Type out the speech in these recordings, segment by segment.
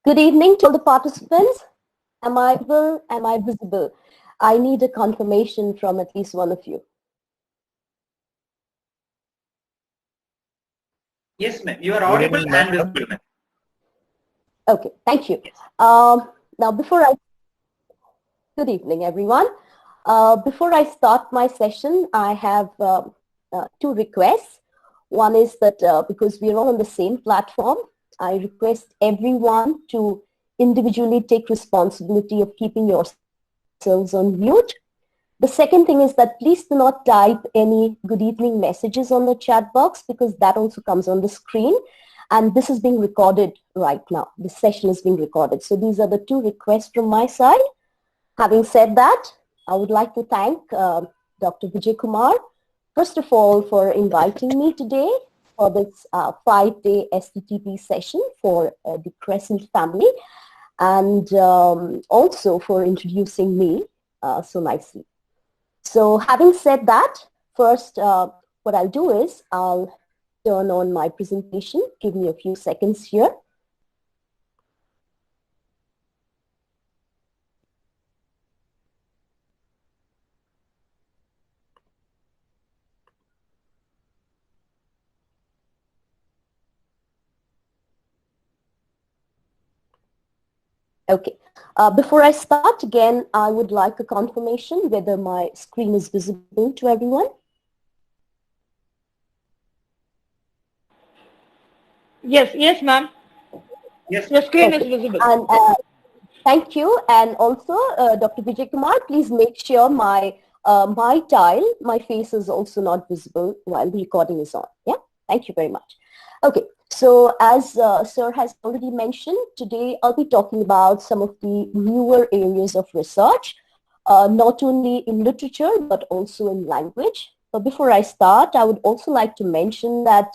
Good evening to all the participants. Am I visible? Am I visible? I need a confirmation from at least one of you. Yes, ma'am. You are audible and visible, ma'am. Okay, thank you. Now, good evening, everyone. Before I start my session, I have two requests. One is that because we are all on the same platform, I request everyone to individually take responsibility of keeping yourselves on mute. The second thing is that please do not type any good evening messages on the chat box because that also comes on the screen. And this is being recorded right now. This session is being recorded. So these are the two requests from my side. Having said that, I would like to thank Dr. Vijay Kumar, first of all, for inviting me today for this 5-day STTP session for the Crescent family, and also for introducing me so nicely. So having said that, first what I'll do is I'll turn on my presentation. Give me a few seconds here. Okay. Before I start again, I would like a confirmation whether my screen is visible to everyone. Yes, ma'am. Yes, your screen Okay. is visible. And thank you. And also, Dr. Vijay Kumar, please make sure my my face is also not visible while the recording is on. Yeah. Thank you very much. Okay. So as Sir has already mentioned, today I'll be talking about some of the newer areas of research, not only in literature, but also in language. But before I start, I would also like to mention that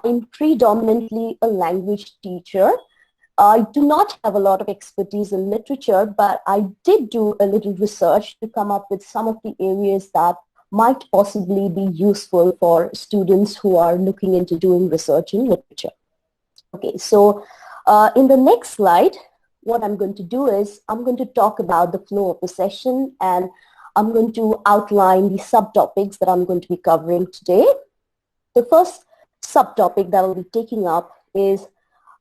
I'm predominantly a language teacher. I do not have a lot of expertise in literature, but I did do a little research to come up with some of the areas that might possibly be useful for students who are looking into doing research in literature. Okay, so in the next slide, what I'm going to do is I'm going to talk about the flow of the session, and I'm going to outline the subtopics that I'm going to be covering today. The first subtopic that I'll be taking up is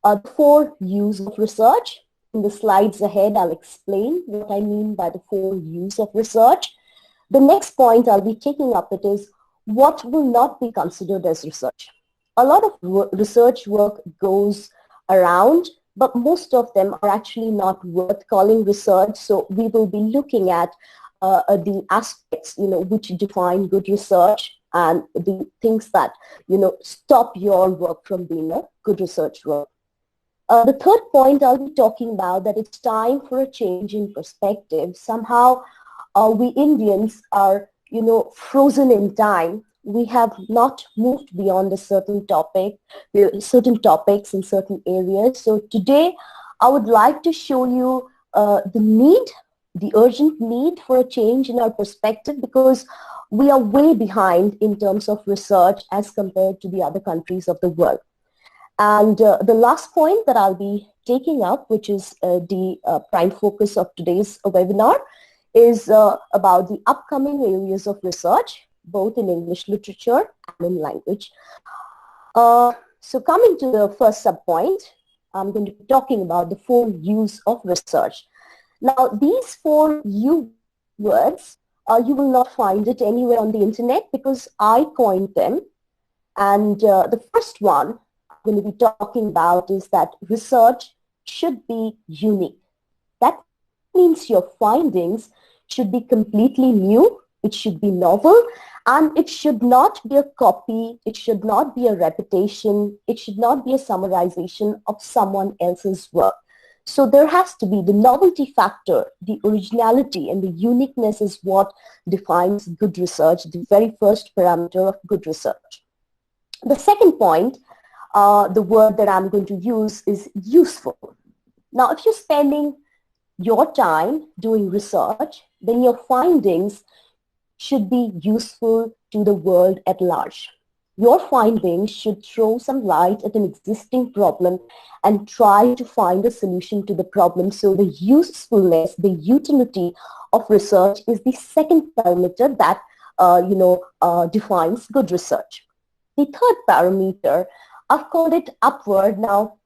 the 4 U's of research. In the slides ahead, I'll explain what I mean by the 4 U's of research. The next point I'll be taking up it is what will not be considered as research. A lot of research work goes around, but most of them are actually not worth calling research. So we will be looking at the aspects, which define good research and the things that, stop your work from being a good research work. The third point I'll be talking about that it's time for a change in perspective. Somehow we Indians are, frozen in time. We have not moved beyond a certain topic, certain topics in certain areas. So today I would like to show you the urgent need for a change in our perspective, because we are way behind in terms of research as compared to the other countries of the world. And the last point that I'll be taking up, which is the prime focus of today's webinar, is about the upcoming areas of research, both in English literature and in language. So coming to the first subpoint, I'm going to be talking about the 4 U's of research. Now, these 4 U words, you will not find it anywhere on the internet because I coined them. And the first one I'm going to be talking about is that research should be unique. That means your findings should be completely new, it should be novel, and it should not be a copy, it should not be a repetition, it should not be a summarization of someone else's work. So there has to be the novelty factor, the originality, and the uniqueness is what defines good research, the very first parameter of good research. The second point, the word that I'm going to use is useful. Now, if you're spending your time doing research, then your findings should be useful to the world at large. Your findings should throw some light at an existing problem and try to find a solution to the problem. So the usefulness, the utility of research is the second parameter that defines good research. The third parameter, I've called it upward. Now,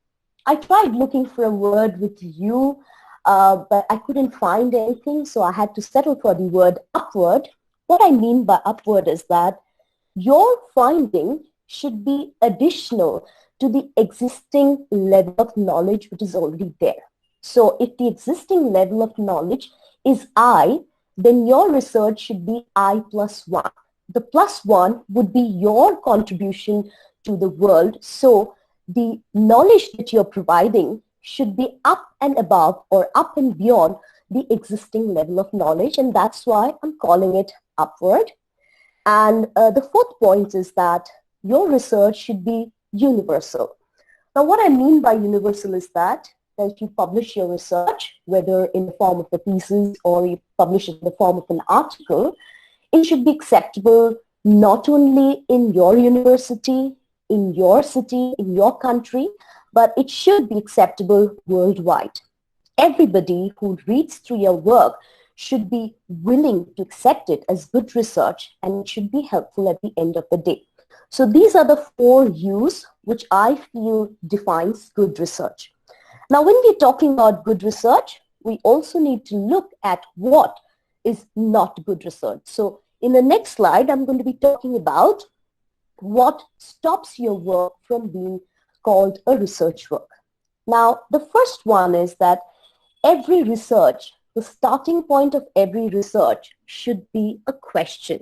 I tried looking for a word with you, but I couldn't find anything, so I had to settle for the word upward. What I mean by upward is that your finding should be additional to the existing level of knowledge which is already there. So if the existing level of knowledge is I, then your research should be I plus 1. The plus 1 would be your contribution to the world. So the knowledge that you're providing should be up and above or up and beyond the existing level of knowledge, and that's why I'm calling it upward. And the fourth point is that your research should be universal. Now, what I mean by universal is that if you publish your research, whether in the form of a thesis or you publish it in the form of an article, it should be acceptable not only in your university, in your city, in your country, but it should be acceptable worldwide. Everybody who reads through your work should be willing to accept it as good research, and it should be helpful at the end of the day. So these are the 4 U's which I feel defines good research. Now, when we're talking about good research, we also need to look at what is not good research. So in the next slide, I'm going to be talking about what stops your work from being called a research work. Now, the first one is that every research, the starting point of every research should be a question.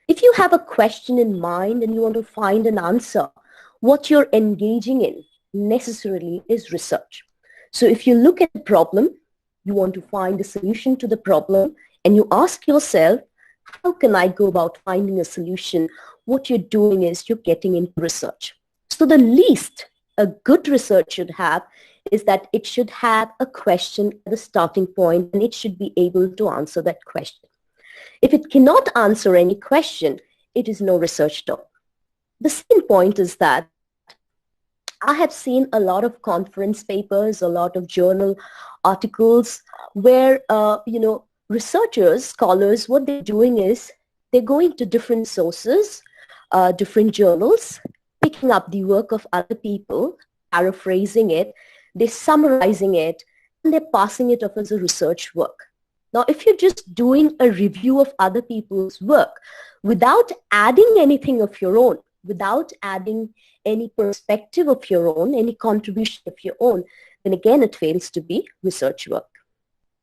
If you have a question in mind and you want to find an answer, what you're engaging in necessarily is research. So if you look at a problem, you want to find a solution to the problem, and you ask yourself, how can I go about finding a solution? What you're doing is you're getting into research. So the least a good research should have is that it should have a question at the starting point, and it should be able to answer that question. If it cannot answer any question, it is no research at all. The second point is that I have seen a lot of conference papers, a lot of journal articles where, researchers, scholars, what they're doing is they're going to different sources, different journals, picking up the work of other people, paraphrasing it, they're summarizing it, and they're passing it off as a research work. Now, if you're just doing a review of other people's work without adding anything of your own, without adding any perspective of your own, any contribution of your own, then again it fails to be research work.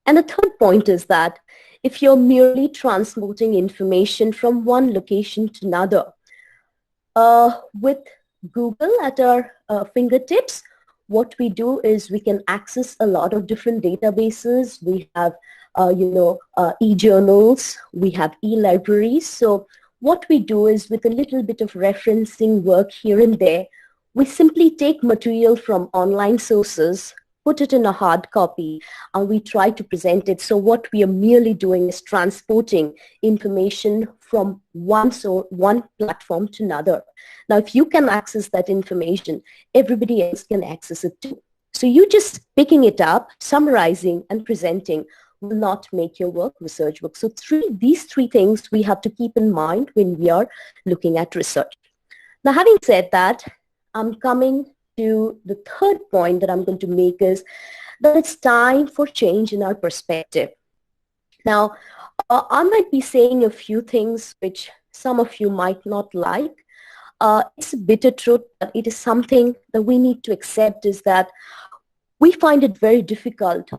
And the third point is that if you're merely transporting information from one location to another, with Google at our fingertips, what we do is we can access a lot of different databases. We have, e-journals, we have e-libraries. So what we do is with a little bit of referencing work here and there, we simply take material from online sources, put it in a hard copy, and we try to present it. So what we are merely doing is transporting information from one platform to another. Now, if you can access that information, everybody else can access it too. So you just picking it up, summarizing, and presenting will not make your work research work. So these three things we have to keep in mind when we are looking at research. Now, having said that, I'm coming to the third point that I'm going to make is that it's time for change in our perspective. Now, I might be saying a few things which some of you might not like. It's a bitter truth, but it is something that we need to accept, is that we find it very difficult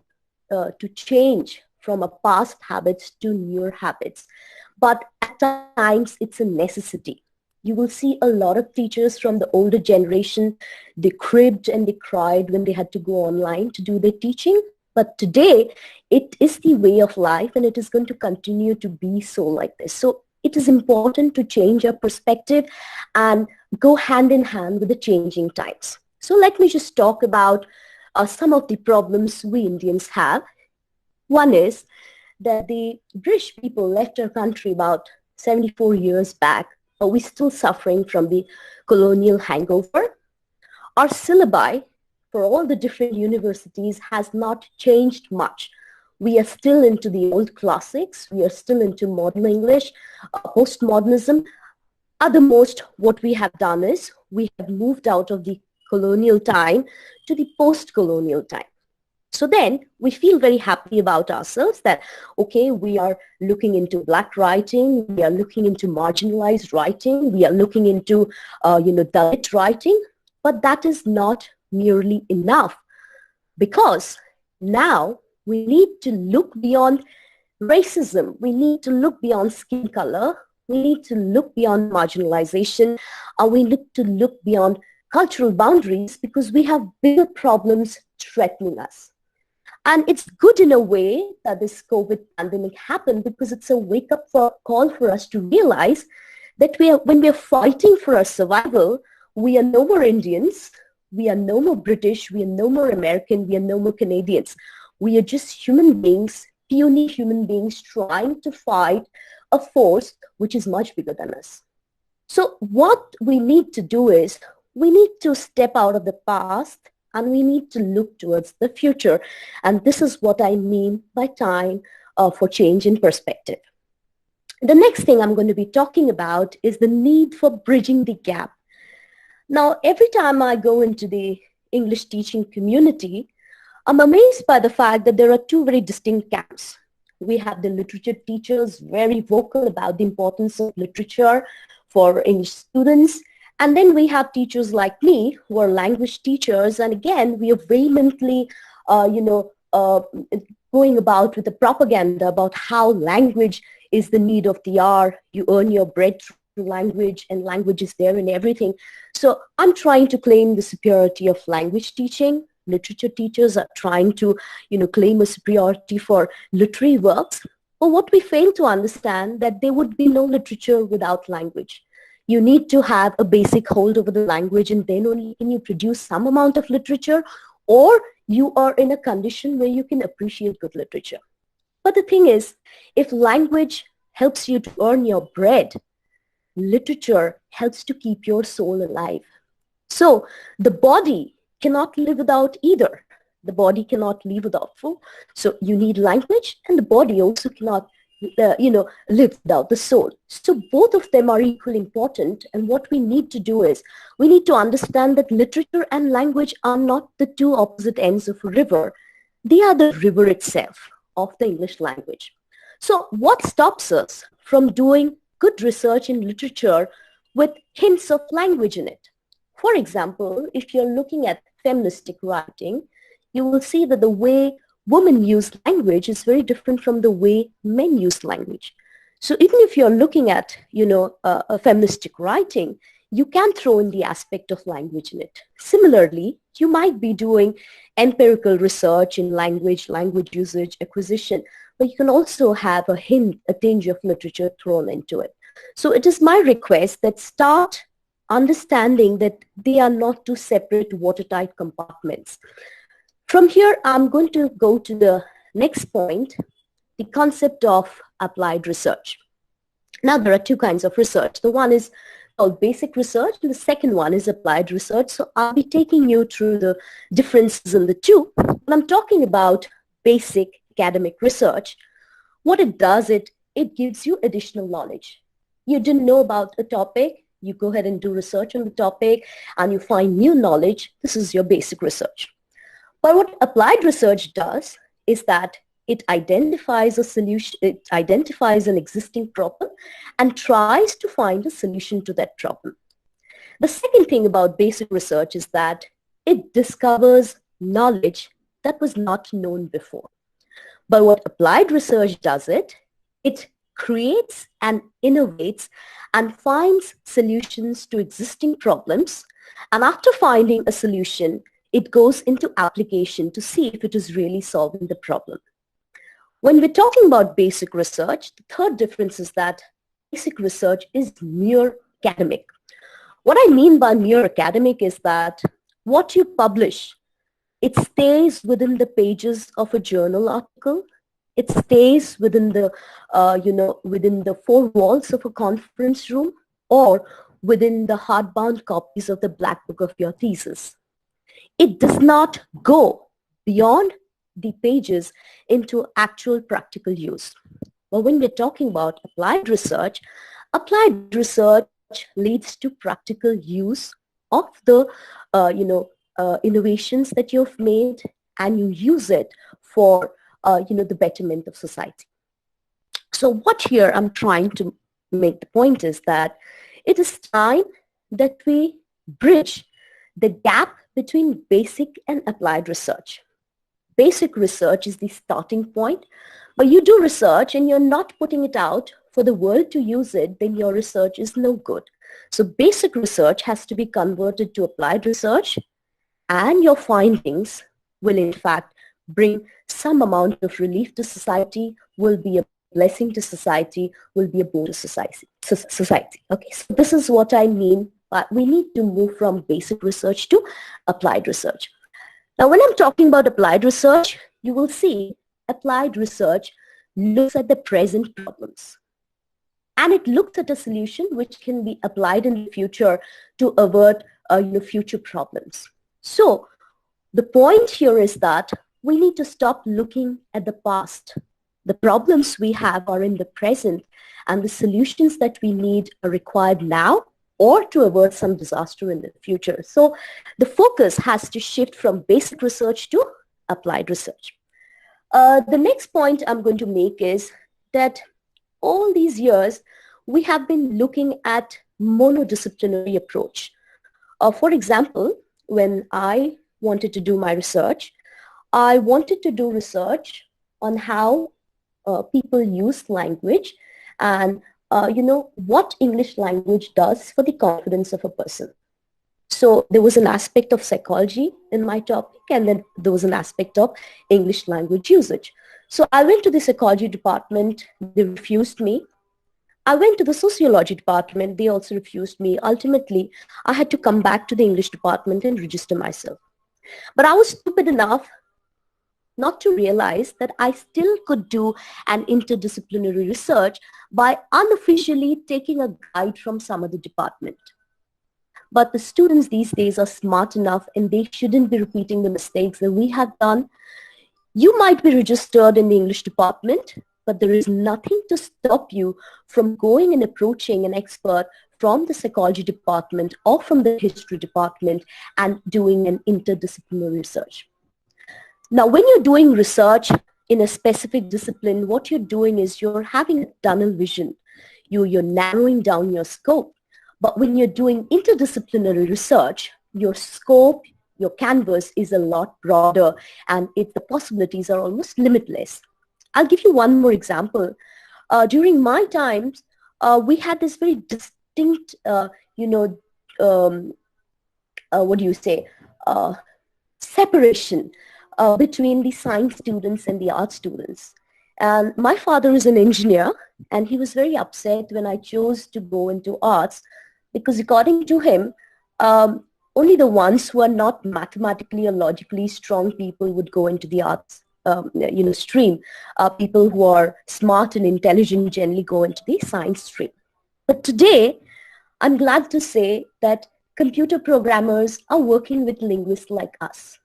to change from a past habits to newer habits. But at times, it's a necessity. You will see a lot of teachers from the older generation, they cribbed and they cried when they had to go online to do their teaching. But today, it is the way of life, and it is going to continue to be so like this. So it is important to change our perspective and go hand in hand with the changing times. So let me just talk about some of the problems we Indians have. One is that the British people left our country about 74 years back, Are we still suffering from the colonial hangover? Our syllabi for all the different universities has not changed much. We are still into the old classics. We are still into modern English, postmodernism. At the most, what we have done is we have moved out of the colonial time to the post-colonial time. So then we feel very happy about ourselves that, okay, we are looking into Black writing, we are looking into marginalized writing, we are looking into, Dalit writing, but that is not merely enough, because now we need to look beyond racism, we need to look beyond skin color, we need to look beyond marginalization, we need to look beyond cultural boundaries, because we have bigger problems threatening us. And it's good in a way that this COVID pandemic happened, because it's a wake-up call for us to realize that when we are fighting for our survival, we are no more Indians, we are no more British, we are no more American, we are no more Canadians. We are just human beings, puny human beings trying to fight a force which is much bigger than us. So what we need to do is we need to step out of the past and we need to look towards the future. And this is what I mean by time for change in perspective. The next thing I'm going to be talking about is the need for bridging the gap. Now, every time I go into the English teaching community, I'm amazed by the fact that there are two very distinct camps. We have the literature teachers very vocal about the importance of literature for English students. And then we have teachers like me who are language teachers. And again, we are vehemently, going about with the propaganda about how language is the need of the hour. You earn your bread through language, and language is there in everything. So I'm trying to claim the superiority of language teaching. Literature teachers are trying to, claim a superiority for literary works. But what we fail to understand that there would be no literature without language. You need to have a basic hold over the language, and then only can you produce some amount of literature, or you are in a condition where you can appreciate good literature. But the thing is, if language helps you to earn your bread, literature helps to keep your soul alive. So the body cannot live without either. The body cannot live without food. So you need language, and the body also cannot live without the soul. So both of them are equally important. And what we need to do is we need to understand that literature and language are not the two opposite ends of a river. They are the river itself of the English language. So what stops us from doing good research in literature with hints of language in it? For example, if you're looking at feministic writing, you will see that the way women use language is very different from the way men use language. So even if you're looking at, a feministic writing, you can throw in the aspect of language in it. Similarly, you might be doing empirical research in language usage, acquisition, but you can also have a hint, a tinge of literature thrown into it. So it is my request that start understanding that they are not two separate watertight compartments. From here, I'm going to go to the next point, the concept of applied research. Now, there are two kinds of research. The one is called basic research, and the second one is applied research. So I'll be taking you through the differences in the two. When I'm talking about basic academic research, what it does, it gives you additional knowledge. You didn't know about a topic, you go ahead and do research on the topic, and you find new knowledge. This is your basic research. But what applied research does is that it identifies a solution, it identifies an existing problem and tries to find a solution to that problem. The second thing about basic research is that it discovers knowledge that was not known before. But what applied research does, it creates and innovates and finds solutions to existing problems. And after finding a solution, it goes into application to see if it is really solving the problem. When we're talking about basic research, the third difference is that basic research is mere academic. What I mean by mere academic is that what you publish, it stays within the pages of a journal article. It stays within the, within the four walls of a conference room. or within the hardbound copies of the black book of your thesis. It does not go beyond the pages into actual practical use. But when we're talking about applied research leads to practical use of the innovations that you've made, and you use it for the betterment of society. So what here I'm trying to make the point is that it is time that we bridge the gap between basic and applied research. Basic research is the starting point, but you do research and you're not putting it out for the world to use it, then your research is no good. So basic research has to be converted to applied research, and your findings will in fact bring some amount of relief to society, will be a blessing to society, will be a boon to society. Okay, so this is what I mean, but we need to move from basic research to applied research. Now, when I'm talking about applied research, you will see applied research looks at the present problems, and it looks at a solution which can be applied in the future to avert future problems. So the point here is that we need to stop looking at the past. The problems we have are in the present, and the solutions that we need are required now or to avert some disaster in the future. So the focus has to shift from basic research to applied research. The next point I'm going to make is that all these years we have been looking at monodisciplinary approach. For example, when I wanted to do my research, I wanted to do research on how people use language and what English language does for the confidence of a person. So there was an aspect of psychology in my topic, and then there was an aspect of English language usage. So I went to the psychology department, they refused me. I went to the sociology department, they also refused me. Ultimately, I had to come back to the English department and register myself. But I was stupid enough not to realize that I still could do an interdisciplinary research by unofficially taking a guide from some other department. But the students these days are smart enough, and they shouldn't be repeating the mistakes that we have done. You might be registered in the English department, but there is nothing to stop you from going and approaching an expert from the psychology department or from the history department and doing an interdisciplinary research. Now, when you're doing research in a specific discipline, what you're doing is you're having a tunnel vision. You're narrowing down your scope. But when you're doing interdisciplinary research, your scope, your canvas is a lot broader, and the possibilities are almost limitless. I'll give you one more example. During my times, we had this very distinct, separation between the science students and the art students. And my father is an engineer, and he was very upset when I chose to go into arts, because according to him, only the ones who are not mathematically or logically strong people would go into the arts stream. People who are smart and intelligent generally go into the science stream. But today, I'm glad to say that computer programmers are working with linguists like us.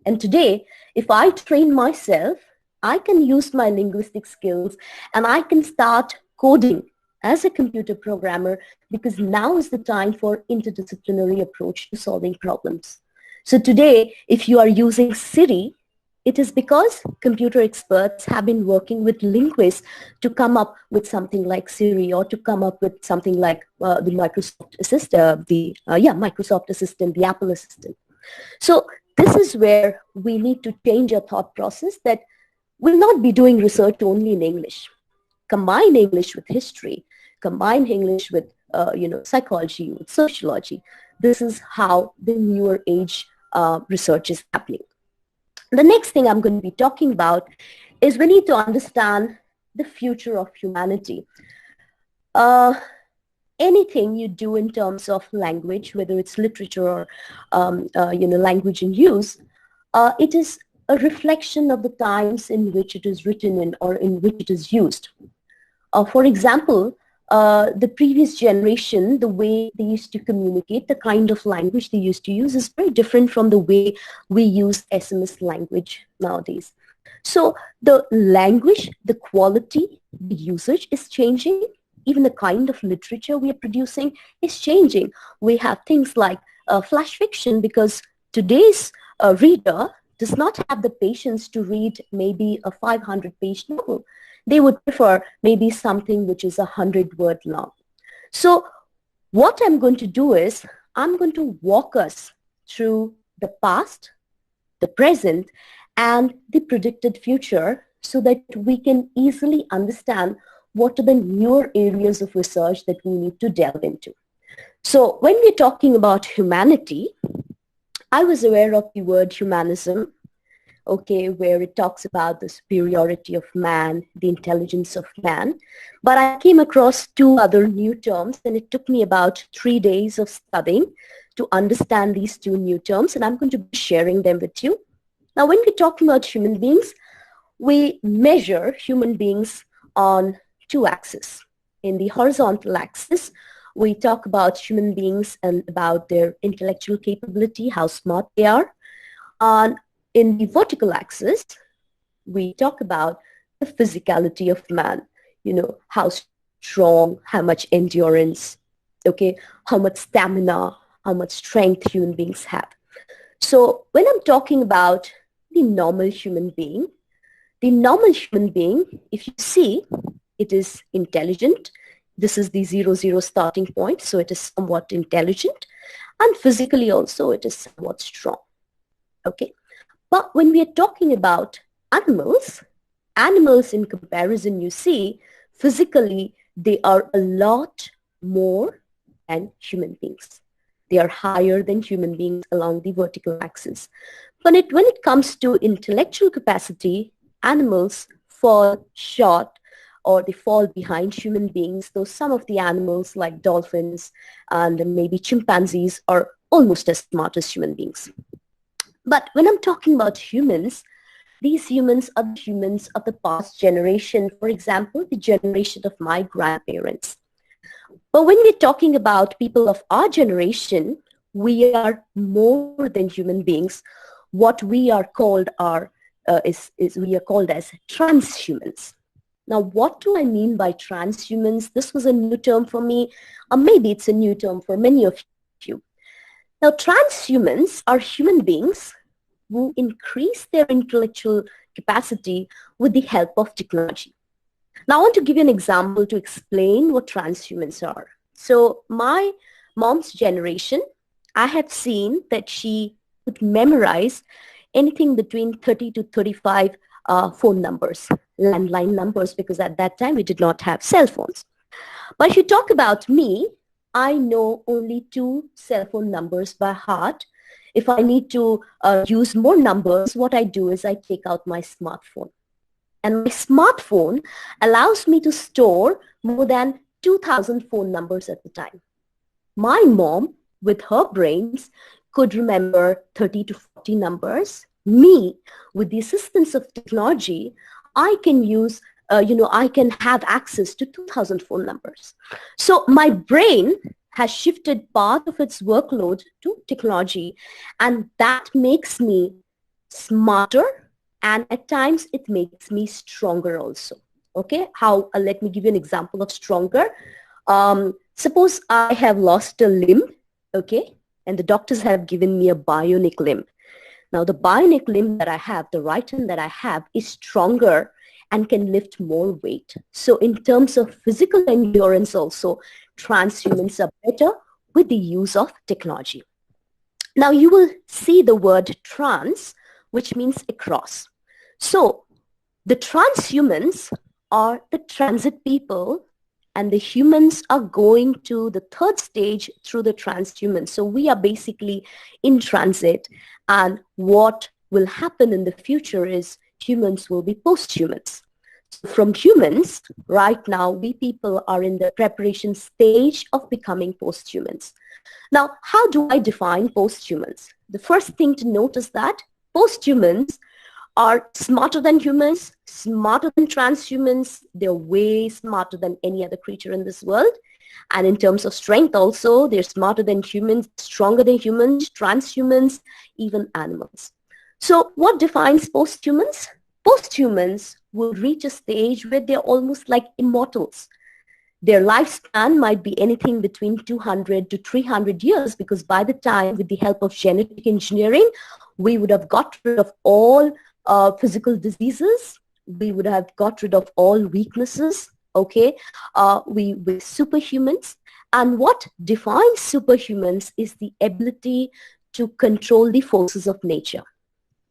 And today, if I train myself, I can use my linguistic skills and I can start coding as a computer programmer, because now is the time for interdisciplinary approach to solving problems. So today, if you are using Siri, it is because computer experts have been working with linguists to come up with something like Siri, or to come up with something like the Microsoft Assistant, Microsoft Assistant, the Apple Assistant. So this is where we need to change our thought process, that we'll not be doing research only in English. Combine English with history, combine English with psychology, with sociology. This is how the newer age research is happening. The next thing I'm going to be talking about is we need to understand the future of humanity. Anything you do in terms of language, whether it's literature or language in use, it is a reflection of the times in which it is written in, or in which it is used. For example, the previous generation, the way they used to communicate, the kind of language they used to use is very different from the way we use SMS language nowadays. So the language, the quality, the usage is changing. Even the kind of literature we are producing is changing. We have things like flash fiction, because today's reader does not have the patience to read maybe a 500-page novel. They would prefer maybe something which is 100-word long. So what I'm going to do is I'm going to walk us through the past, the present, and the predicted future so that we can easily understand what are the newer areas of research that we need to delve into. So when we're talking about humanity, I was aware of the word humanism, okay, where it talks about the superiority of man, the intelligence of man. But I came across two other new terms, and it took me about 3 days of studying to understand these two new terms, and I'm going to be sharing them with you. Now, when we're talking about human beings, we measure human beings on two axes. In the horizontal axis, we talk about human beings and about their intellectual capability, how smart they are. In the vertical axis, we talk about the physicality of man, you know, how strong, how much endurance, okay, how much stamina, how much strength human beings have. So when I'm talking about the normal human being, if you see, it is intelligent. This is the 0, 0 starting point, so it is somewhat intelligent, and physically also it is somewhat strong, okay? But when we are talking about animals in comparison, you see, physically, they are a lot more than human beings. They are higher than human beings along the vertical axis. But when it comes to intellectual capacity, animals fall short, or they fall behind human beings, though some of the animals like dolphins and maybe chimpanzees are almost as smart as human beings. But when I'm talking about humans, these humans are the humans of the past generation, for example, the generation of my grandparents. But when we're talking about people of our generation, we are more than human beings. What we are called we are called as transhumans. Now, what do I mean by transhumans? This was a new term for me, or maybe it's a new term for many of you. Now, transhumans are human beings who increase their intellectual capacity with the help of technology. Now, I want to give you an example to explain what transhumans are. So, my mom's generation, I have seen that she could memorize anything between 30 to 35 phone numbers, landline numbers, because at that time we did not have cell phones. But if you talk about me, I know only 2 cell phone numbers by heart. If I need to use more numbers, what I do is I take out my smartphone. And my smartphone allows me to store more than 2,000 phone numbers at the time. My mom, with her brains, could remember 30 to 40 numbers. Me, with the assistance of technology, I can use, I can have access to 2,000 phone numbers. So my brain has shifted part of its workload to technology, and that makes me smarter, and at times it makes me stronger also. Okay, how? Let me give you an example of stronger. Suppose I have lost a limb, okay, and the doctors have given me a bionic limb. Now, the bionic limb that I have, the right hand that I have, is stronger and can lift more weight. So in terms of physical endurance also, transhumans are better with the use of technology. Now, you will see the word trans, which means across. So the transhumans are the transit people, and the humans are going to the third stage through the transhumans. So we are basically in transit, and what will happen in the future is humans will be post-humans. So from humans, right now, we people are in the preparation stage of becoming post-humans. Now, how do I define post-humans? The first thing to note is that post-humans are smarter than humans, smarter than transhumans. They're way smarter than any other creature in this world. And in terms of strength also, they're smarter than humans, stronger than humans, transhumans, even animals. So what defines posthumans? Posthumans will reach a stage where they're almost like immortals. Their lifespan might be anything between 200 to 300 years, because by the time, with the help of genetic engineering, we would have got rid of all physical diseases. We would have got rid of all weaknesses. Okay, we're superhumans. And what defines superhumans is the ability to control the forces of nature.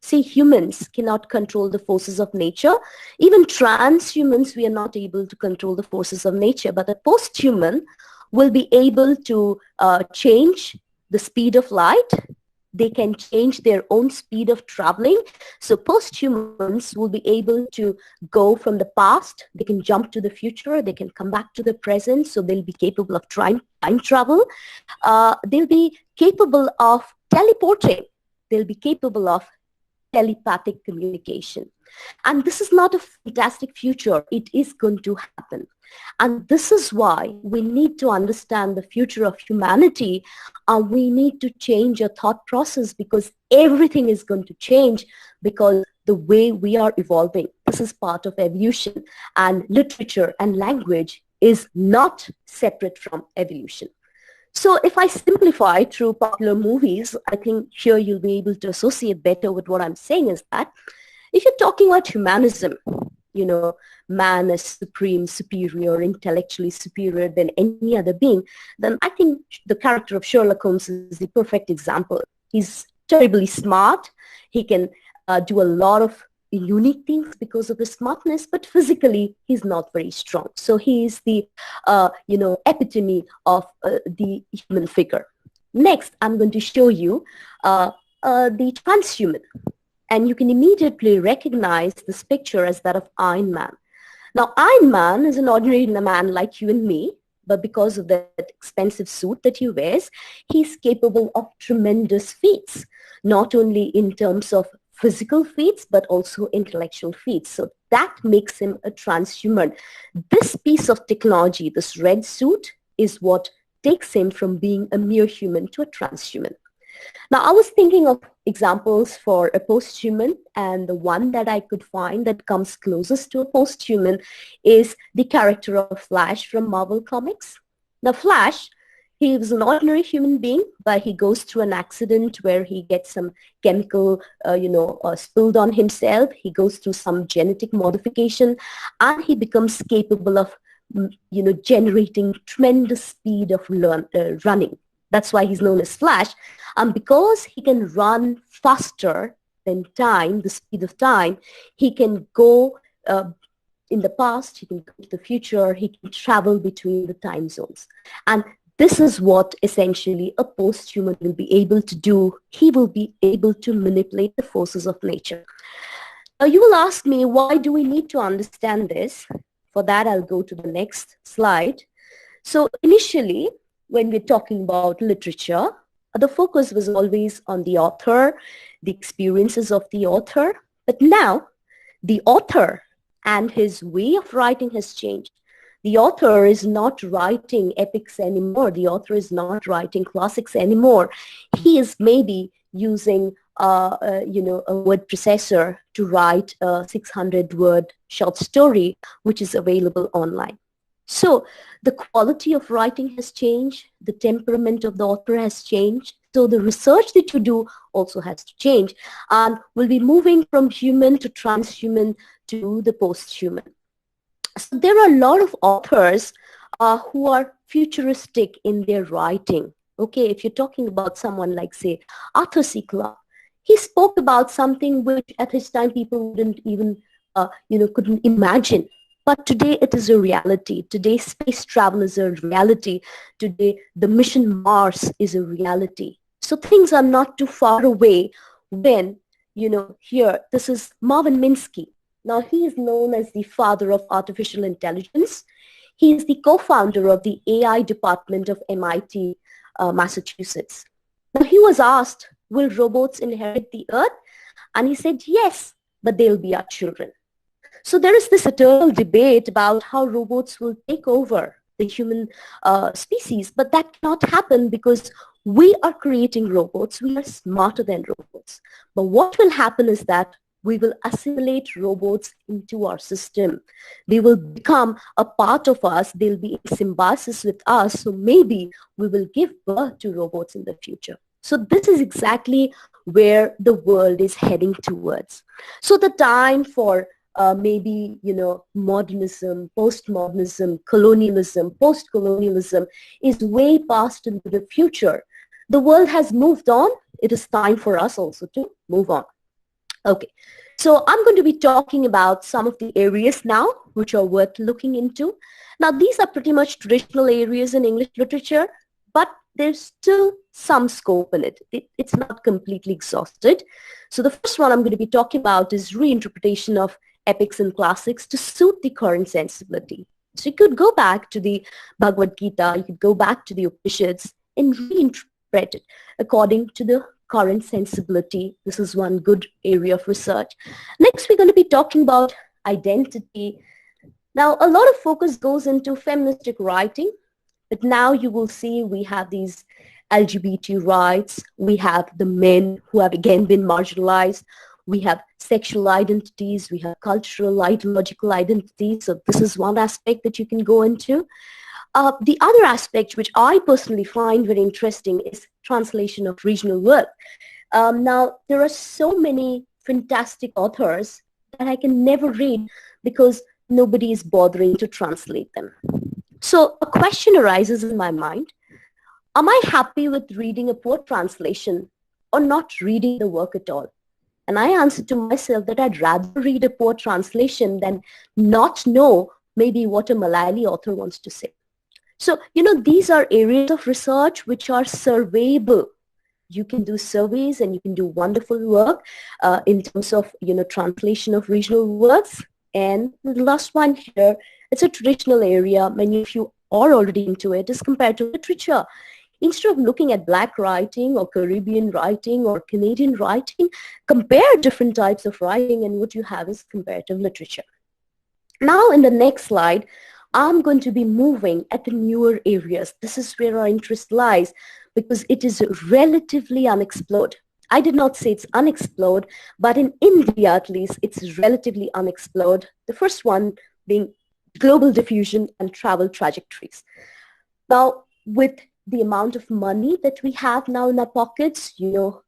See, humans cannot control the forces of nature. Even transhumans, we are not able to control the forces of nature. But a posthuman will be able to change the speed of light. They can change their own speed of traveling. So posthumans will be able to go from the past. They can jump to the future. They can come back to the present. So they'll be capable of time travel. They'll be capable of teleporting. They'll be capable of telepathic communication. And this is not a fantastic future. It is going to happen. And this is why we need to understand the future of humanity. And we need to change our thought process, because everything is going to change because the way we are evolving. This is part of evolution. And literature and language is not separate from evolution. So if I simplify through popular movies, I think here you'll be able to associate better with what I'm saying is that if you're talking about humanism, you know, man is supreme, superior, intellectually superior than any other being, then I think the character of Sherlock Holmes is the perfect example. He's terribly smart. He can do a lot of unique things because of his smartness, but physically he's not very strong. So he is the epitome of the human figure. Next, I'm going to show you the transhuman, and you can immediately recognize this picture as that of Iron Man. Now, Iron Man is an ordinary man like you and me, but because of that expensive suit that he wears, he's capable of tremendous feats, not only in terms of physical feats, but also intellectual feats. So that makes him a transhuman. This piece of technology, this red suit, is what takes him from being a mere human to a transhuman. Now, I was thinking of examples for a posthuman, and the one that I could find that comes closest to a posthuman is the character of Flash from Marvel Comics. Now, Flash, he was an ordinary human being, but he goes through an accident where he gets some chemical, spilled on himself. He goes through some genetic modification, and he becomes capable of, generating tremendous speed of running. That's why he's known as Flash. And because he can run faster than time, the speed of time, he can go in the past, he can go to the future, he can travel between the time zones. And this is what essentially a posthuman will be able to do. He will be able to manipulate the forces of nature. Now you will ask me, why do we need to understand this? For that, I'll go to the next slide. So initially, when we're talking about literature, the focus was always on the author, the experiences of the author. But now, the author and his way of writing has changed. The author is not writing epics anymore. The author is not writing classics anymore. He is maybe using a word processor to write a 600-word short story, which is available online. So the quality of writing has changed. The temperament of the author has changed. So the research that you do also has to change. And we'll be moving from human to transhuman to the posthuman. So there are a lot of authors who are futuristic in their writing. Okay, if you're talking about someone like, say, Arthur C. Clarke, he spoke about something which at his time people wouldn't even, couldn't imagine. But today it is a reality. Today space travel is a reality. Today the mission Mars is a reality. So things are not too far away when, here, this is Marvin Minsky. Now he is known as the father of artificial intelligence. He is the co-founder of the AI department of MIT, Massachusetts. Now he was asked, will robots inherit the earth? And he said, yes, but they'll be our children. So there is this eternal debate about how robots will take over the human species, but that cannot happen because we are creating robots. We are smarter than robots. But what will happen is that we will assimilate robots into our system. They will become a part of us. They'll be in symbiosis with us. So maybe we will give birth to robots in the future. So this is exactly where the world is heading towards. So the time for maybe, modernism, postmodernism, colonialism, post-colonialism is way past into the future. The world has moved on. It is time for us also to move on. Okay, so I'm going to be talking about some of the areas now which are worth looking into. Now, these are pretty much traditional areas in English literature, but there's still some scope in it. It's not completely exhausted. So the first one I'm going to be talking about is reinterpretation of epics and classics to suit the current sensibility. So you could go back to the Bhagavad Gita, you could go back to the Upanishads and reinterpret it according to the current sensibility. This is one good area of research. Next, we're going to be talking about identity. Now, a lot of focus goes into feministic writing, but now you will see we have these LGBT rights. We have the men who have again been marginalized. We have sexual identities. We have cultural, ideological identities. So this is one aspect that you can go into. The other aspect, which I personally find very interesting, is translation of regional work. Now, there are so many fantastic authors that I can never read because nobody is bothering to translate them. So a question arises in my mind. Am I happy with reading a poor translation or not reading the work at all? And I answered to myself that I'd rather read a poor translation than not know maybe what a Malayali author wants to say. So, these are areas of research which are surveyable. You can do surveys and you can do wonderful work in terms of, translation of regional works. And the last one here, it's a traditional area. Many of you are already into it, is comparative literature. Instead of looking at Black writing or Caribbean writing or Canadian writing, compare different types of writing, and what you have is comparative literature. Now, in the next slide, I'm going to be moving at the newer areas. This is where our interest lies because it is relatively unexplored. I did not say it's unexplored, but in India at least, it's relatively unexplored. The first one being global diffusion and travel trajectories. Now, with the amount of money that we have now in our pockets,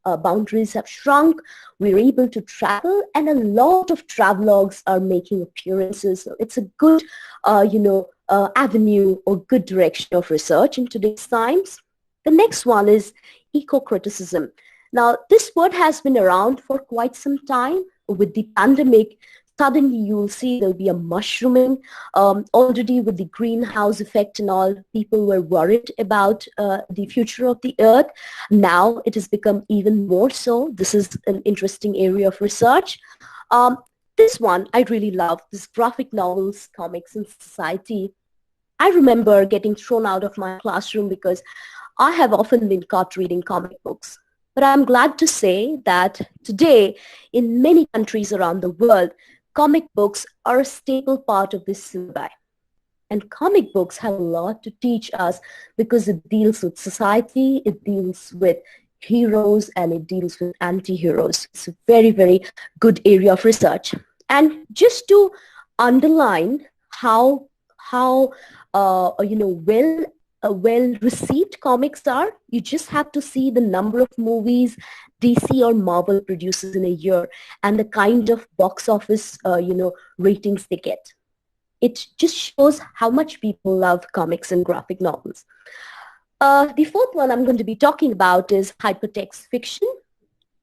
boundaries have shrunk, we're able to travel, and a lot of travelogues are making appearances. So it's a good, avenue or good direction of research in today's times. The next one is eco-criticism. Now, this word has been around for quite some time. With the pandemic, suddenly you will see there'll be a mushrooming. Already with the greenhouse effect and all, people were worried about the future of the earth. Now it has become even more so. This is an interesting area of research. This one I really love, this graphic novels, comics, and society. I remember getting thrown out of my classroom because I have often been caught reading comic books. But I'm glad to say that today, in many countries around the world, comic books are a staple part of this syllabi. And comic books have a lot to teach us because it deals with society, it deals with heroes, and it deals with anti-heroes. It's a very, very good area of research. And just to underline how well received comics are, you just have to see the number of movies DC or Marvel produces in a year and the kind of box office ratings they get. It just shows how much people love comics and graphic novels. The fourth one I'm going to be talking about is hypertext fiction.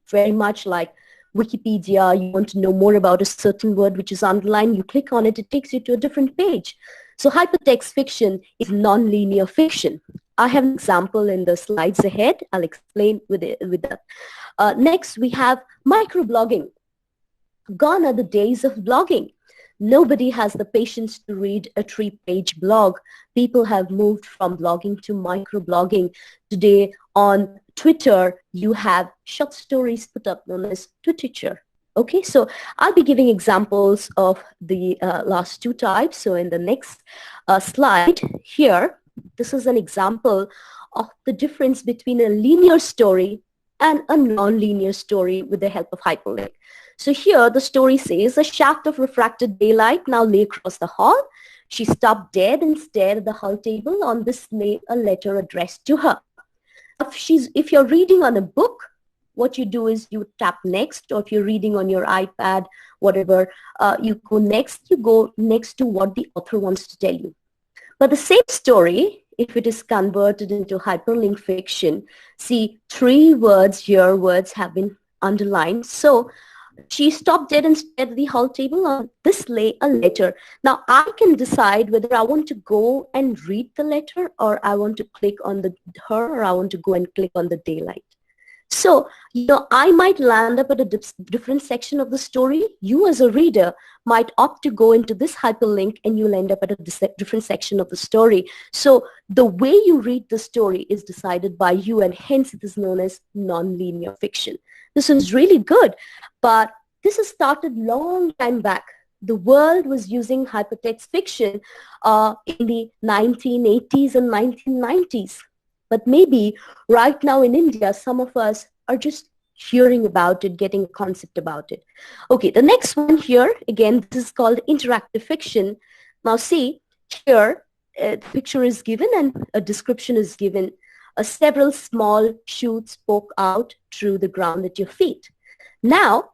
Very much like Wikipedia, you want to know more about a certain word which is underlined, you click on it, it takes you to a different page. So hypertext fiction is non-linear fiction. I have an example in the slides ahead. I'll explain with that. Next, we have microblogging. Gone are the days of blogging. Nobody has the patience to read a 3-page blog. People have moved from blogging to microblogging. Today on Twitter, you have short stories put up known as Twitterture. Okay, so I'll be giving examples of the last two types. So in the next slide here, this is an example of the difference between a linear story and a non-linear story with the help of hyperlink. So here the story says, a shaft of refracted daylight now lay across the hall. She stopped dead and stared at the hall table. On this lay a letter addressed to her. If you're reading on a book, what you do is you tap next, or if you're reading on your iPad, whatever, you go next to what the author wants to tell you. But the same story, if it is converted into hyperlink fiction, see 3 words here, words have been underlined. So she stopped dead and stared at the hall table. On this lay a letter. Now I can decide whether I want to go and read the letter, or I want to click on her, or I want to go and click on the daylight. So, I might land up at a different section of the story. You as a reader might opt to go into this hyperlink, and you'll end up at a different section of the story. So the way you read the story is decided by you, and hence it is known as non-linear fiction. This is really good, but this has started long time back. The world was using hypertext fiction in the 1980s and 1990s. But maybe right now in India, some of us are just hearing about it, getting a concept about it. Okay, the next one here, again, this is called interactive fiction. Now see, here, the picture is given and a description is given. Several small shoots poke out through the ground at your feet. Now,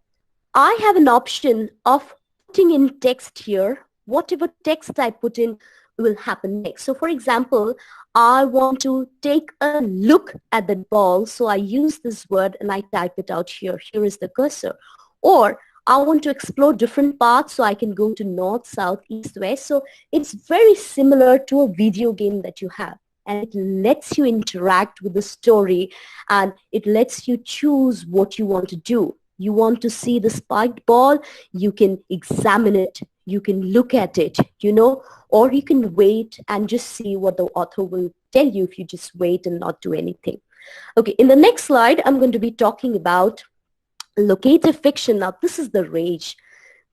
I have an option of putting in text here. Whatever text I put in will happen next. So for example, I want to take a look at the ball. So I use this word and I type it out here. Here is the cursor. Or I want to explore different paths, so I can go to north, south, east, west. So it's very similar to a video game that you have. And it lets you interact with the story, and it lets you choose what you want to do. You want to see the spiked ball, you can examine it, you can look at it, or you can wait and just see what the author will tell you if you just wait and not do anything. Okay, in the next slide, I'm going to be talking about locative fiction. Now, this is the rage.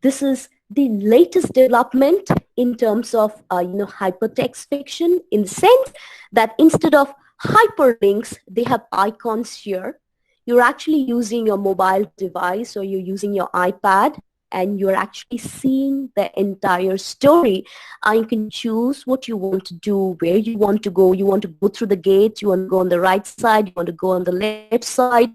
This is the latest development in terms of, hypertext fiction, in the sense that instead of hyperlinks, they have icons here. You're actually using your mobile device, or you're using your iPad, and you're actually seeing the entire story. And you can choose what you want to do, where you want to go. You want to go through the gate, you want to go on the right side, you want to go on the left side.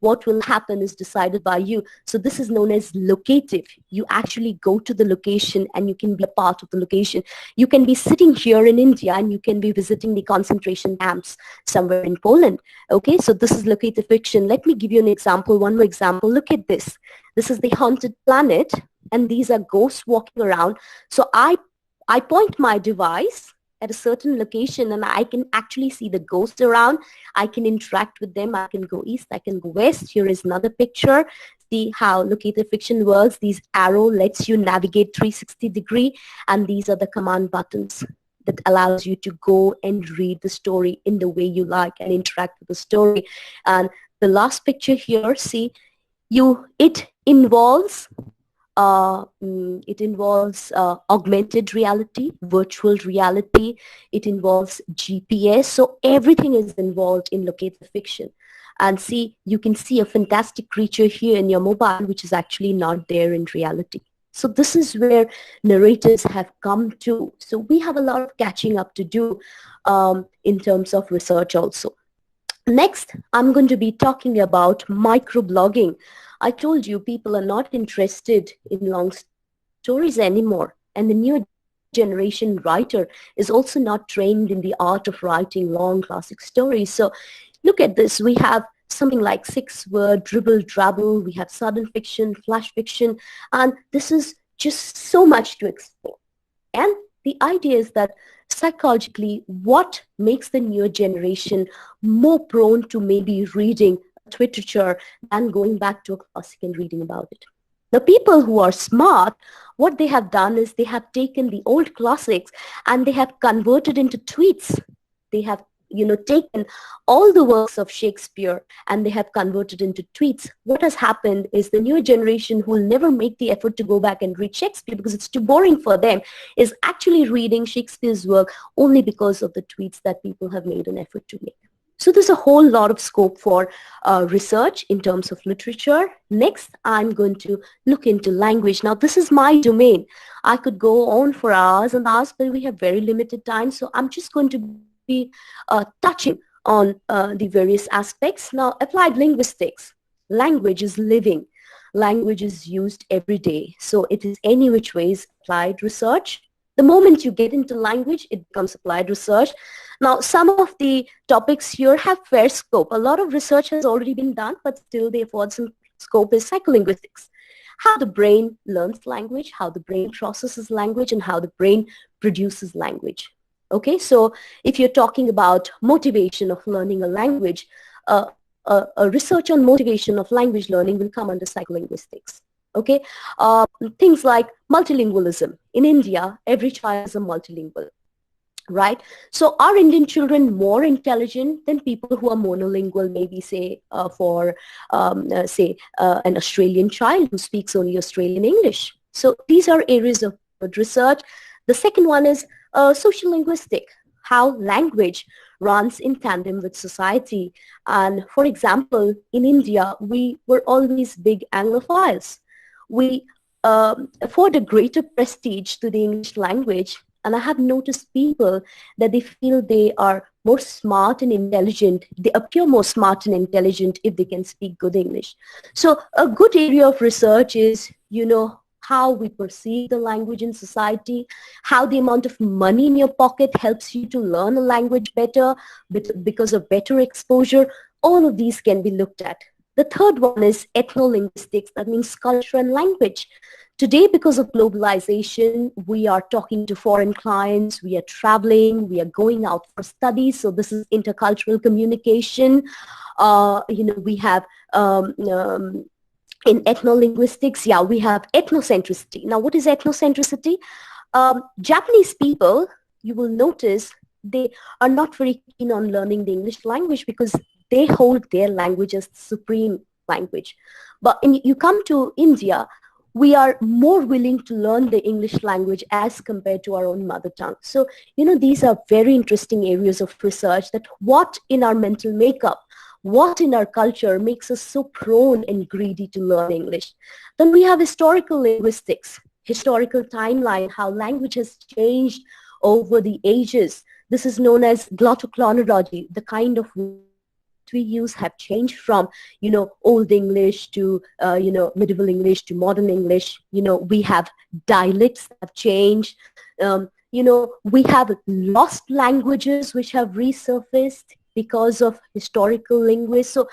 What will happen is decided by you. So this is known as locative. You actually go to the location and you can be a part of the location. You can be sitting here in India and you can be visiting the concentration camps somewhere in Poland. Okay, so this is locative fiction. Let me give you an example, one more example. Look at this. This is the haunted planet, and these are ghosts walking around. So I point my device at a certain location and I can actually see the ghosts around. I can interact with them. I can go east, I can go west. Here is another picture. See how locative fiction works. These arrow lets you navigate 360 degree, and these are the command buttons that allows you to go and read the story in the way you like and interact with the story. And the last picture here, see, it involves augmented reality, virtual reality. It involves GPS. So everything is involved in locative fiction. And see, you can see a fantastic creature here in your mobile, which is actually not there in reality. So this is where narrators have come to. So we have a lot of catching up to do in terms of research also. Next, I'm going to be talking about microblogging. I told you people are not interested in long stories anymore, and the new generation writer is also not trained in the art of writing long classic stories. So look at this. We have something like 6-word, dribble, drabble. We have sudden fiction, flash fiction, and this is just so much to explore. And the idea is that psychologically, what makes the newer generation more prone to maybe reading literature than going back to a classic and reading about it? The people who are smart, what they have done is they have taken the old classics and they have converted into tweets. They have taken all the works of Shakespeare and they have converted into tweets, what has happened is the newer generation who will never make the effort to go back and read Shakespeare because it's too boring for them is actually reading Shakespeare's work only because of the tweets that people have made an effort to make. So there's a whole lot of scope for research in terms of literature. Next, I'm going to look into language. Now, this is my domain. I could go on for hours and hours, but we have very limited time. So I'm just going to be touching on the various aspects. Now, applied linguistics. Language is living. Language is used every day. So it is any which ways applied research. The moment you get into language, it becomes applied research. Now, some of the topics here have fair scope. A lot of research has already been done, but still they afford some scope is psycholinguistics. How the brain learns language, how the brain processes language, and how the brain produces language. Okay, so if you're talking about motivation of learning a language, a research on motivation of language learning will come under psycholinguistics. Okay, things like multilingualism. In India, every child is a multilingual, right? So are Indian children more intelligent than people who are monolingual, maybe say an Australian child who speaks only Australian English? So these are areas of research. The second one is social linguistic, how language runs in tandem with society. And for example, in India, we were always big Anglophiles. We afford a greater prestige to the English language. And I have noticed people that they feel they are more smart and intelligent. They appear more smart and intelligent if they can speak good English. So a good area of research is, how we perceive the language in society, how the amount of money in your pocket helps you to learn a language better because of better exposure. All of these can be looked at. The third one is ethnolinguistics, that means culture and language. Today, because of globalization, we are talking to foreign clients, we are traveling, we are going out for studies. So this is intercultural communication. We have in ethnolinguistics, we have ethnocentricity. Now, what is ethnocentricity? Japanese people, you will notice, they are not very keen on learning the English language because they hold their language as the supreme language. But you come to India, we are more willing to learn the English language as compared to our own mother tongue. So, these are very interesting areas of research, that what in our mental makeup, what in our culture makes us so prone and greedy to learn English. Then we have historical linguistics, historical timeline, how language has changed over the ages. This is known as glottoclonology, the kind of we use have changed from, Old English to, Medieval English to modern English. We have dialects that have changed. We have lost languages which have resurfaced because of historical linguists. So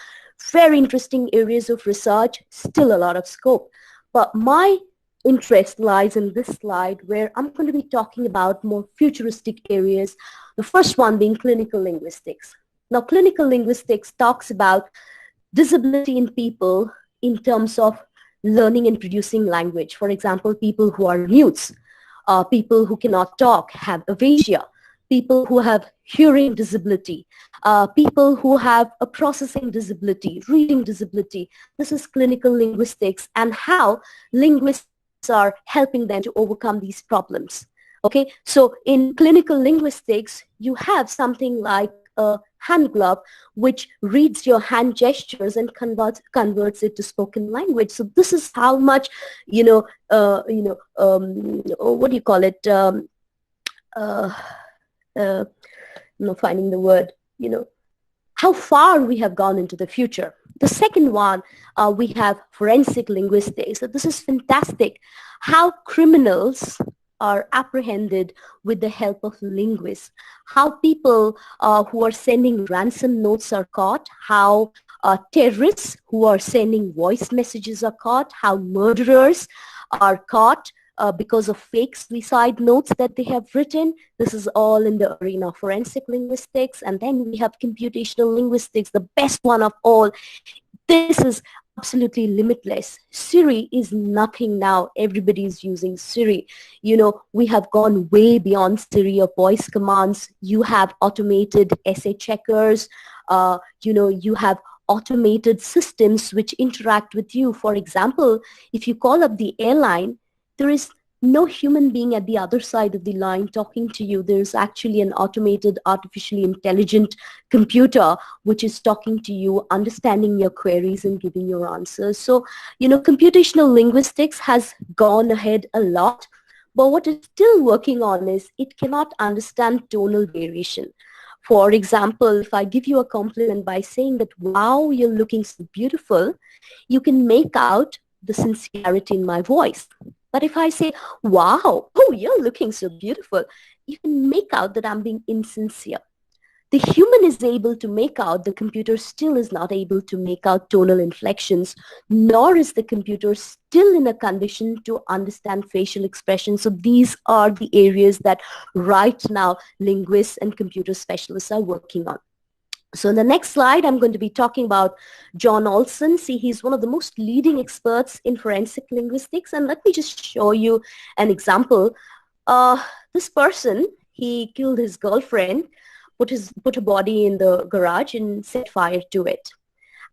very interesting areas of research, still a lot of scope. But my interest lies in this slide where I'm going to be talking about more futuristic areas. The first one being clinical linguistics. Now, clinical linguistics talks about disability in people in terms of learning and producing language. For example, people who are mutes, people who cannot talk, have aphasia, people who have hearing disability, people who have a processing disability, reading disability. This is clinical linguistics and how linguists are helping them to overcome these problems. Okay, so in clinical linguistics, you have something like a hand glove which reads your hand gestures and converts it to spoken language. So this is how much, what do you call it? Finding the word, how far we have gone into the future. The second one, we have forensic linguistics. So this is fantastic. How criminals are apprehended with the help of linguists. How people who are sending ransom notes are caught. How terrorists who are sending voice messages are caught. How murderers are caught because of fake suicide notes that they have written. This is all in the arena of forensic linguistics. And then we have computational linguistics, the best one of all. This is absolutely limitless. Siri is nothing now. Everybody is using Siri. You know, we have gone way beyond Siri or voice commands. You have automated essay checkers. You know, you have automated systems which interact with you. For example, if you call up the airline, there is no human being at the other side of the line talking to you. There's actually an automated, artificially intelligent computer which is talking to you, understanding your queries and giving your answers. So, you know, computational linguistics has gone ahead a lot, but what it's still working on is it cannot understand tonal variation. For example, if I give you a compliment by saying that, wow, you're looking so beautiful, you can make out the sincerity in my voice. But if I say, wow, oh, you're looking so beautiful, you can make out that I'm being insincere. The human is able to make out, the computer still is not able to make out tonal inflections, nor is the computer still in a condition to understand facial expressions. So these are the areas that right now linguists and computer specialists are working on. So in the next slide, I'm going to be talking about John Olson. See, he's one of the most leading experts in forensic linguistics. And let me just show you an example. This person, he killed his girlfriend, put a body in the garage and set fire to it.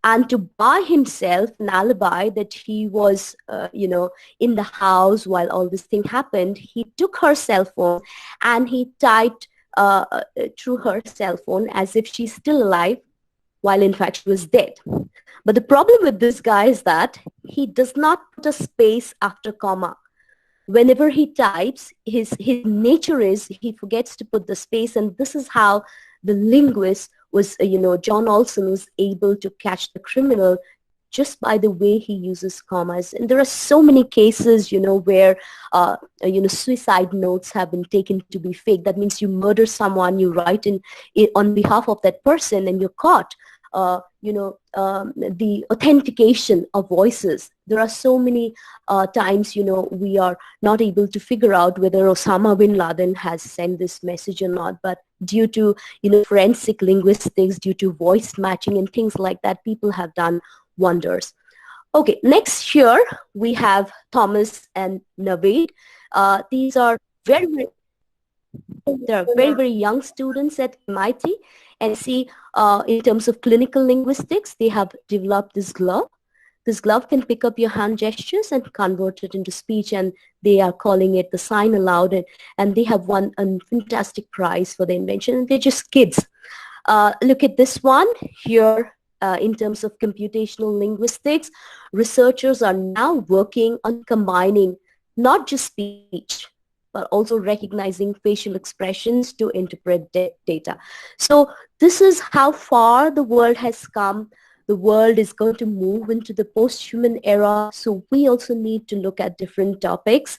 And to buy himself an alibi that he was, you know, in the house while all this thing happened, he took her cell phone and he typed through her cell phone as if she's still alive, while in fact she was dead. But the problem with this guy is that he does not put a space after comma. Whenever he types, his nature is he forgets to put the space, and this is how the linguist was, you know, John Olson was able to catch the criminal just by the way he uses commas. And there are so many cases, you know, where, you know, suicide notes have been taken to be fake. That means you murder someone, you write on behalf of that person, and you're caught. You know, the authentication of voices. There are so many times, you know, we are not able to figure out whether Osama bin Laden has sent this message or not. But due to, you know, forensic linguistics, due to voice matching and things like that, people have done wonders. Okay, next here we have Thomas and Naveed. These are very young students at MIT, and see, in terms of clinical linguistics, they have developed this glove. This glove can pick up your hand gestures and convert it into speech, and they are calling it the sign aloud, and they have won a fantastic prize for the invention, and they're just kids. Look at this one here. In terms of computational linguistics, researchers are now working on combining not just speech, but also recognizing facial expressions to interpret data. So this is how far the world has come. The world is going to move into the post-human era, so we also need to look at different topics.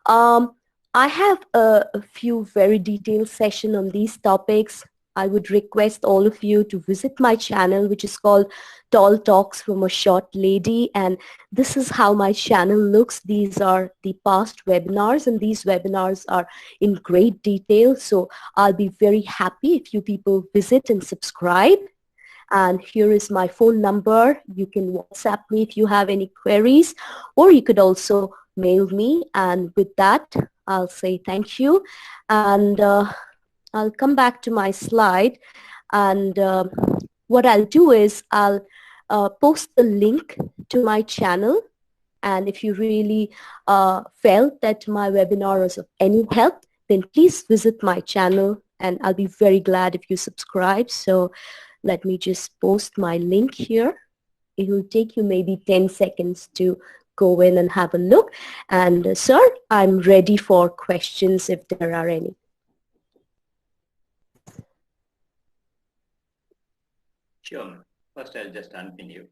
I have a few very detailed sessions on these topics. I would request all of you to visit my channel, which is called Tall Talks from a Short Lady. And this is how my channel looks. These are the past webinars, and these webinars are in great detail. So I'll be very happy if you people visit and subscribe. And here is my phone number. You can WhatsApp me if you have any queries, or you could also mail me. And with that, I'll say thank you. And I'll come back to my slide, and what I'll do is I'll post the link to my channel, and if you really felt that my webinar was of any help, then please visit my channel, and I'll be very glad if you subscribe. So let me just post my link here. It will take you maybe 10 seconds to go in and have a look. And sir, I'm ready for questions if there are any. Sure. First, I'll just unpin you.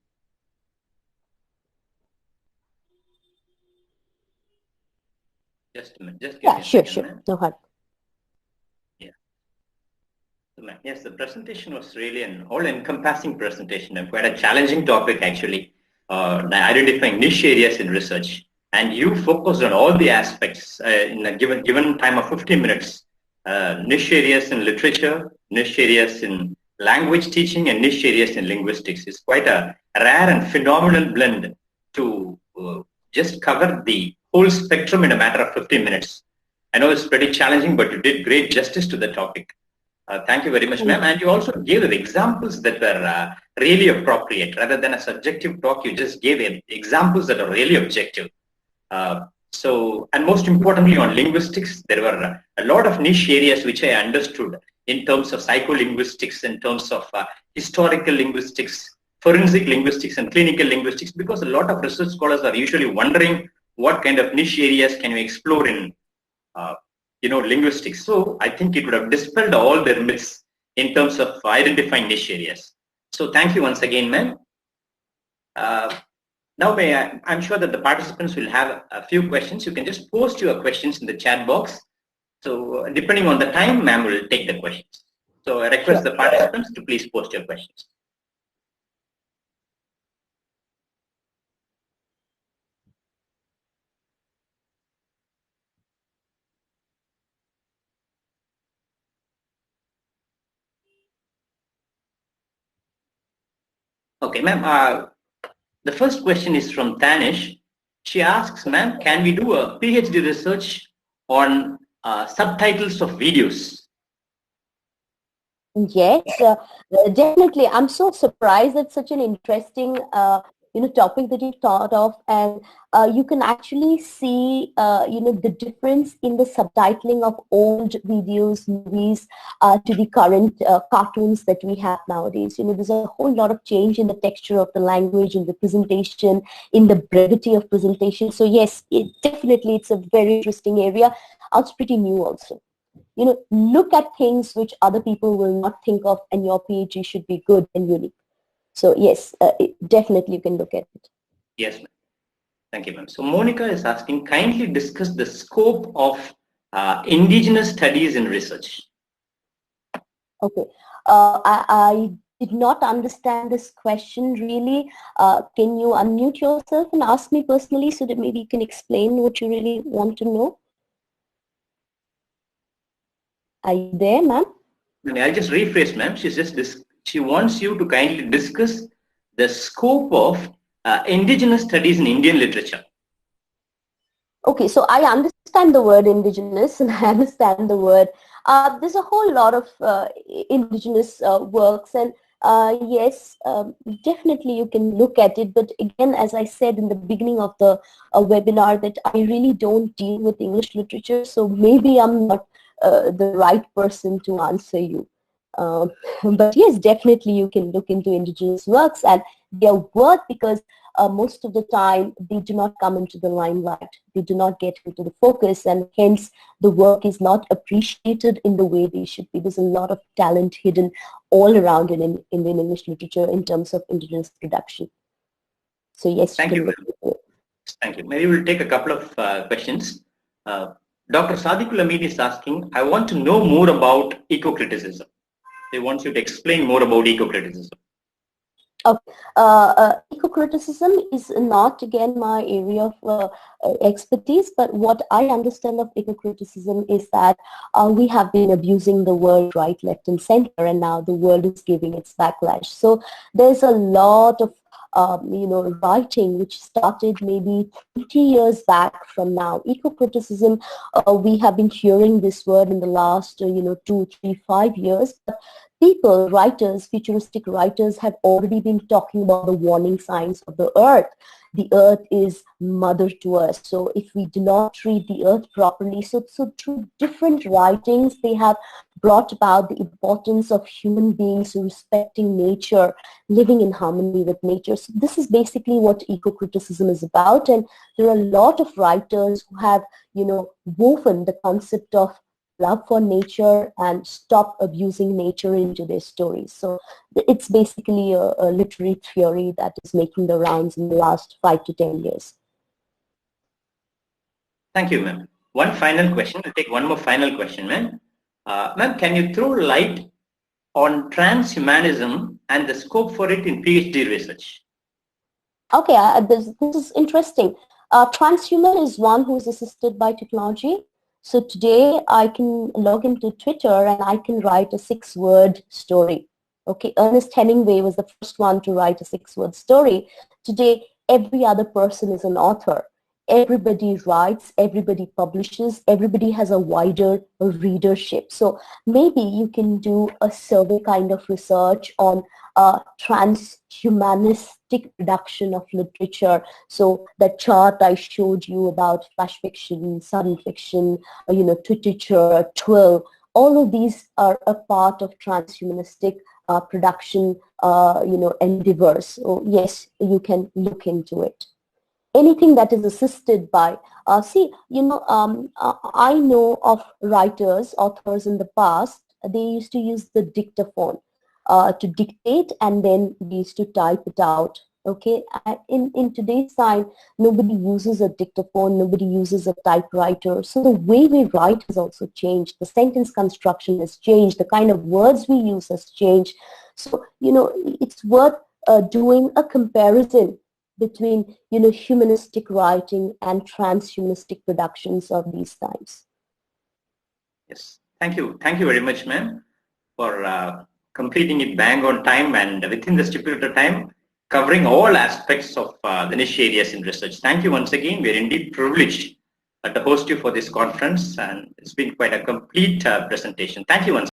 Just a minute. Just give me a sure, second, sure. ma'am. No hurry. Yeah. So, yes, the presentation was really an all-encompassing presentation and quite a challenging topic, actually, identifying niche areas in research. And you focused on all the aspects in a given time of 15 minutes. Niche areas in literature, niche areas in language teaching and niche areas in linguistics is quite a rare and phenomenal blend to just cover the whole spectrum in a matter of 15 minutes. I know it's pretty challenging, but you did great justice to the topic. Thank you very much, ma'am. And you also gave examples that were really appropriate. Rather than a subjective talk, you just gave examples that are really objective. And most importantly, on linguistics, there were a lot of niche areas which I understood in terms of psycholinguistics, in terms of historical linguistics, forensic linguistics, and clinical linguistics, because a lot of research scholars are usually wondering what kind of niche areas can you explore in linguistics. So I think it would have dispelled all their myths in terms of identifying niche areas. So thank you once again, ma'am. Now, I'm sure that the participants will have a few questions. You can just post your questions in the chat box. So depending on the time, ma'am will take the questions. So I request the participants to please post your questions. Okay, ma'am. The first question is from Tanish. She asks, ma'am, can we do a PhD research on subtitles of videos? Yes, definitely. I'm so surprised at such an interesting topic that you thought of, and you can actually see the difference in the subtitling of old videos, movies to the current cartoons that we have nowadays. There's a whole lot of change in the texture of the language, in the presentation, in the brevity of presentation. So yes, it's a very interesting area. It's pretty new also. Look at things which other people will not think of, and your PhD should be good and unique. So yes, definitely you can look at it. Yes, ma'am. Thank you, ma'am. So Monica is asking, kindly discuss the scope of indigenous studies in research. Okay. I did not understand this question really. Can you unmute yourself and ask me personally so that maybe you can explain what you really want to know? Are you there, ma'am? I'll just rephrase, ma'am. She wants you to kindly discuss the scope of indigenous studies in Indian literature. Okay, so I understand the word indigenous and I understand the word. There's a whole lot of indigenous works, and yes, definitely you can look at it. But again, as I said in the beginning of the webinar, that I really don't deal with English literature, so maybe I'm not the right person to answer you. But yes, definitely you can look into indigenous works and their worth, because most of the time they do not come into the limelight, they do not get into the focus, and hence the work is not appreciated in the way they should be. There's a lot of talent hidden all around in Indian English literature in terms of indigenous production. So yes, Thank you. Thank you. Maybe we'll take a couple of questions. Dr. Sadiqul Amin is asking, I want to know more about eco-criticism. They want you to explain more about eco-criticism. Eco-criticism is not, again, my area of expertise, but what I understand of eco-criticism is that we have been abusing the word right, left, and center, and now the world is giving its backlash. So there's a lot of writing which started maybe 20 years back from now. Eco-criticism, we have been hearing this word in the last 2, 3, 5 years. But people, writers, futuristic writers have already been talking about the warning signs of the earth. The earth is mother to us. So if we do not treat the earth properly, so through different writings, they have brought about the importance of human beings respecting nature, living in harmony with nature. So this is basically what eco-criticism is about. And there are a lot of writers who have, woven the concept of love for nature and stop abusing nature into their stories. So it's basically a literary theory that is making the rounds in the last 5 to 10 years. Thank you, ma'am. One final question. I'll take one more final question, ma'am. Ma'am, can you throw light on transhumanism and the scope for it in PhD research? Okay, this is interesting. Transhuman is one who is assisted by technology. So today I can log into Twitter and I can write a 6-word story. Okay, Ernest Hemingway was the first one to write a 6-word story. Today, every other person is an author. Everybody writes, everybody publishes, everybody has a wider readership. So maybe you can do a survey kind of research on transhumanistic production of literature. So that chart I showed you about flash fiction, science fiction, literature, twill, all of these are a part of transhumanistic production, endeavors. So yes, you can look into it. Anything that is assisted by, I know of writers, authors in the past, they used to use the dictaphone to dictate, and then they used to type it out. Okay, in today's time, nobody uses a dictaphone, nobody uses a typewriter. So the way we write has also changed. The sentence construction has changed. The kind of words we use has changed. So, it's worth doing a comparison between, humanistic writing and transhumanistic productions of these times. Yes, thank you. Thank you very much, ma'am, for completing it bang on time and within the stipulated time, covering all aspects of the niche areas in research. Thank you once again. We are indeed privileged to host you for this conference, and it's been quite a complete presentation. Thank you once